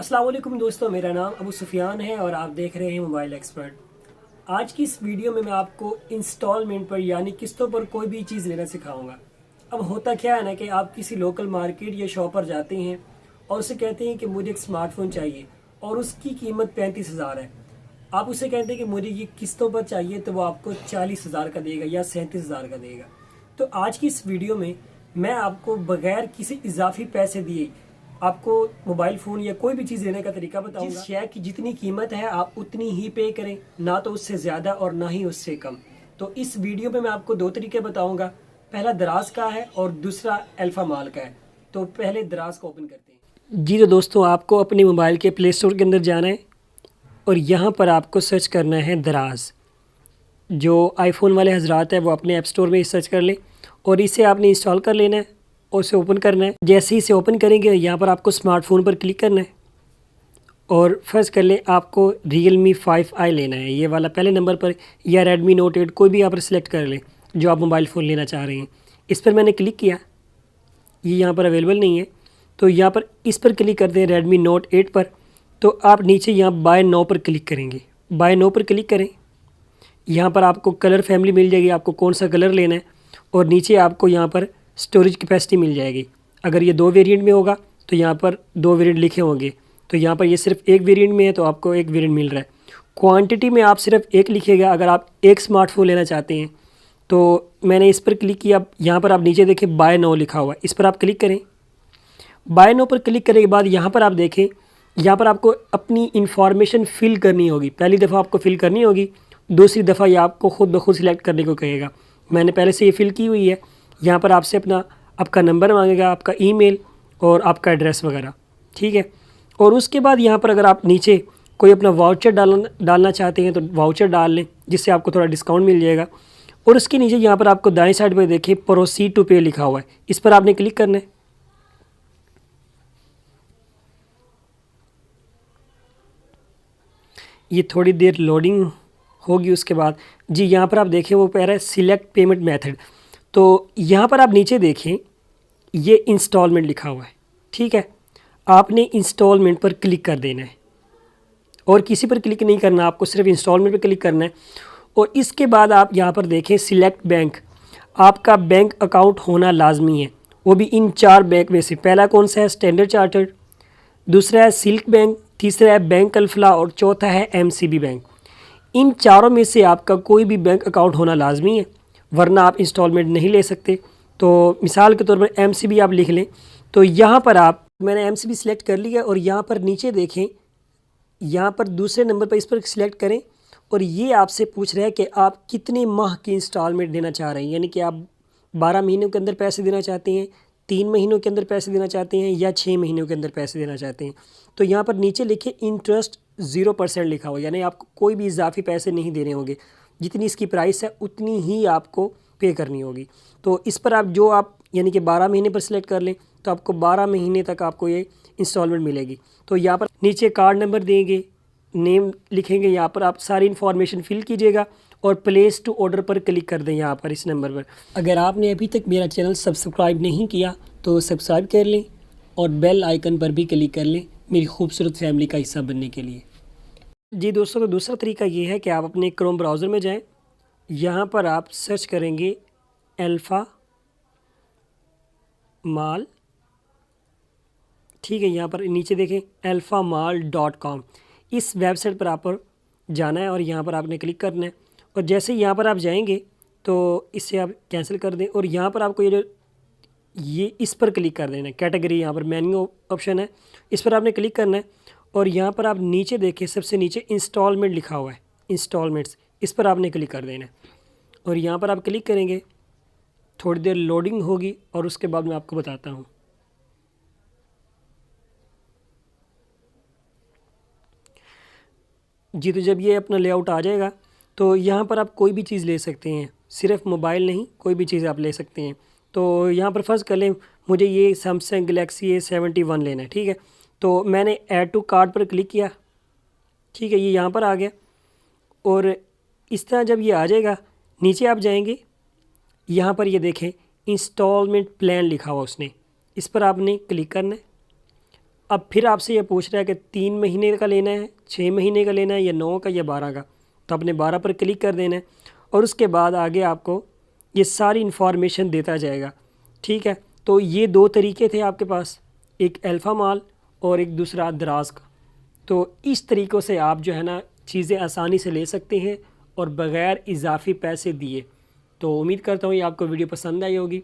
अस्सलाम वालेकुम दोस्तों, मेरा नाम अबू सुफियान है और आप देख रहे हैं मोबाइल एक्सपर्ट। आज की इस वीडियो में मैं आपको इंस्टॉलमेंट पर यानी किस्तों पर कोई भी चीज़ लेना सिखाऊंगा। अब होता क्या है ना कि आप किसी लोकल मार्केट या शॉप पर जाते हैं और उसे कहते हैं कि मुझे एक स्मार्टफोन चाहिए और उसकी कीमत 35,000 है। आप उसे कहते हैं कि मुझे ये किस्तों पर चाहिए तो वो आपको 40,000 का देगा या 37,000 का देगा। तो आज की इस वीडियो में मैं आपको बगैर किसी इजाफी पैसे दिए आपको मोबाइल फ़ोन या कोई भी चीज़ लेने का तरीका बताऊंगा। जिस शय की जितनी कीमत है आप उतनी ही पे करें, ना तो उससे ज़्यादा और ना ही उससे कम। तो इस वीडियो में मैं आपको दो तरीके बताऊंगा, पहला दराज का है और दूसरा अल्फ़ा माल का है। तो पहले दराज को ओपन करते हैं। जी तो दोस्तों, आपको अपने मोबाइल के प्ले स्टोर के अंदर जाना है और यहाँ पर आपको सर्च करना है दराज। जो आईफोन वाले हजरात है वो अपने ऐप स्टोर में सर्च कर लें और इसे आपने इंस्टॉल कर लेना है और इसे ओपन करना है। जैसे ही इसे ओपन करेंगे यहाँ पर आपको स्मार्टफोन पर क्लिक करना है और फर्स्ट कर लें आपको Realme 5i लेना है, ये वाला पहले नंबर पर, या Redmi Note 8 कोई भी यहाँ पर सिलेक्ट कर लें जो आप मोबाइल फ़ोन लेना चाह रहे हैं। इस पर मैंने क्लिक किया, ये यहाँ पर अवेलेबल नहीं है तो यहाँ पर इस पर क्लिक करते हैं Redmi Note 8 पर। तो आप नीचे यहाँ बाय नाउ पर क्लिक करेंगे, बाय नाउ पर क्लिक करें। यहाँ पर आपको कलर फैमिली मिल जाएगी, आपको कौन सा कलर लेना है, और नीचे आपको यहाँ पर स्टोरेज कैपेसिटी मिल जाएगी। अगर ये 2 वेरिएंट में होगा तो यहाँ पर 2 वेरिएंट लिखे होंगे, तो यहाँ पर ये सिर्फ एक वेरिएंट में है तो आपको एक वेरिएंट मिल रहा है। क्वांटिटी में आप सिर्फ एक लिखिएगा अगर आप एक स्मार्टफोन लेना चाहते हैं। तो मैंने इस पर क्लिक किया, यहाँ पर आप नीचे देखें बाय नाउ लिखा हुआ है, इस पर आप क्लिक करें। बाय नाउ पर क्लिक करने के बाद यहाँ पर आप देखें, यहाँ पर आपको अपनी इंफॉर्मेशन फ़िल करनी होगी। पहली दफ़ा आपको फ़िल करनी होगी, दूसरी दफ़ा ये आपको ख़ुद ब खुद सिलेक्ट करने को कहेगा। मैंने पहले से ये फ़िल की हुई है। यहाँ पर आपसे आपका नंबर मांगेगा, आपका ईमेल और आपका एड्रेस वगैरह, ठीक है। और उसके बाद यहाँ पर अगर आप नीचे कोई अपना वाउचर डालना चाहते हैं तो वाउचर डाल लें, जिससे आपको थोड़ा डिस्काउंट मिल जाएगा। और उसके नीचे यहाँ पर आपको दाएँ साइड पर देखिए प्रोसीड टू पे लिखा हुआ है, इस पर आपने क्लिक करना है। ये थोड़ी देर लोडिंग होगी, उसके बाद जी यहाँ पर आप देखें वो कह रहा है सिलेक्ट पेमेंट मेथड। तो यहाँ पर आप नीचे देखें ये इंस्टॉलमेंट लिखा हुआ है, ठीक है। आपने इंस्टॉलमेंट पर क्लिक कर देना है और किसी पर क्लिक नहीं करना, आपको सिर्फ इंस्टॉलमेंट पर क्लिक करना है। और इसके बाद आप यहाँ पर देखें सिलेक्ट बैंक, आपका बैंक अकाउंट होना लाजमी है, वो भी इन 4 बैंक में से। पहला कौन सा है? स्टैंडर्ड चार्टर्ड, दूसरा है सिल्क बैंक, तीसरा है बैंक अल्फला और चौथा है MCB बैंक। इन चारों में से आपका कोई भी बैंक अकाउंट होना लाजमी है, वरना आप इंस्टॉलमेंट नहीं ले सकते। तो मिसाल के तौर पर MCB आप लिख लें। तो यहाँ पर मैंने MCB सिलेक्ट कर लिया और यहाँ पर नीचे देखें, यहाँ पर दूसरे नंबर पर इस पर सिलेक्ट करें और ये आपसे पूछ रहा है कि आप कितने माह की इंस्टॉलमेंट देना चाह रहे हैं, यानी कि आप 12 महीनों के अंदर पैसे देना चाहते हैं, 3 महीनों के अंदर पैसे देना चाहते हैं या 6 महीनों के अंदर पैसे देना चाहते हैं। तो यहाँ पर नीचे लिखे इंटरेस्ट 0% लिखा हुआ, यानी आपको कोई भी इजाफी पैसे नहीं देने होंगे, जितनी इसकी प्राइस है उतनी ही आपको पे करनी होगी। तो इस पर आप यानी कि 12 महीने पर सिलेक्ट कर लें तो आपको 12 महीने तक आपको ये इंस्टॉलमेंट मिलेगी। तो यहाँ पर नीचे कार्ड नंबर देंगे, नेम लिखेंगे, यहाँ पर आप सारी इन्फॉर्मेशन फिल कीजिएगा और प्लेस टू ऑर्डर पर क्लिक कर दें यहाँ पर इस नंबर पर। अगर आपने अभी तक मेरा चैनल सब्सक्राइब नहीं किया तो सब्सक्राइब कर लें और बेल आइकन पर भी क्लिक कर लें मेरी खूबसूरत फैमिली का हिस्सा बनने के लिए। जी दोस्तों, तो दूसरा तरीका ये है कि आप अपने क्रोम ब्राउज़र में जाएं, यहाँ पर आप सर्च करेंगे अल्फ़ा माल, ठीक है। यहाँ पर नीचे देखें alphamal.com, इस वेबसाइट पर आप जाना है और यहाँ पर आपने क्लिक करना है। और जैसे ही यहाँ पर आप जाएंगे तो इससे आप कैंसिल कर दें और यहाँ पर आपको ये इस पर क्लिक कर देना है। कैटेगरी यहाँ पर मेन्यू ऑप्शन है, इस पर आपने क्लिक करना है और यहाँ पर आप नीचे देखें सबसे नीचे इंस्टॉलमेंट लिखा हुआ है, इंस्टॉलमेंट्स, इस पर आपने क्लिक कर देना है। और यहाँ पर आप क्लिक करेंगे, थोड़ी देर लोडिंग होगी और उसके बाद मैं आपको बताता हूँ। जी तो जब ये अपना लेआउट आ जाएगा तो यहाँ पर आप कोई भी चीज़ ले सकते हैं, सिर्फ मोबाइल नहीं, कोई भी चीज़ आप ले सकते हैं। तो यहाँ पर फर्स्ट कर लें, मुझे ये सैमसंग गलेक्सी A71 लेना है, ठीक है। तो मैंने ऐड टू कार्ट पर क्लिक किया, ठीक है, ये यहाँ पर आ गया। और इस तरह जब ये आ जाएगा नीचे आप जाएंगे, यहाँ पर ये देखें इंस्टॉलमेंट प्लान लिखा हुआ उसने, इस पर आपने क्लिक करना है। अब फिर आपसे ये पूछ रहा है कि 3 महीने का लेना है, 6 महीने का लेना है, या 9 का, या 12 का। तो आपने 12 पर क्लिक कर देना है और उसके बाद आगे आपको ये सारी इन्फॉर्मेशन देता जाएगा। ठीक है, तो ये 2 तरीके थे आपके पास, एक अल्फ़ा माल और एक दूसरा दराज का। तो इस तरीक़ों से आप जो है ना चीज़ें आसानी से ले सकते हैं और बग़ैर इजाफ़ी पैसे दिए। तो उम्मीद करता हूँ ये आपको वीडियो पसंद आई होगी।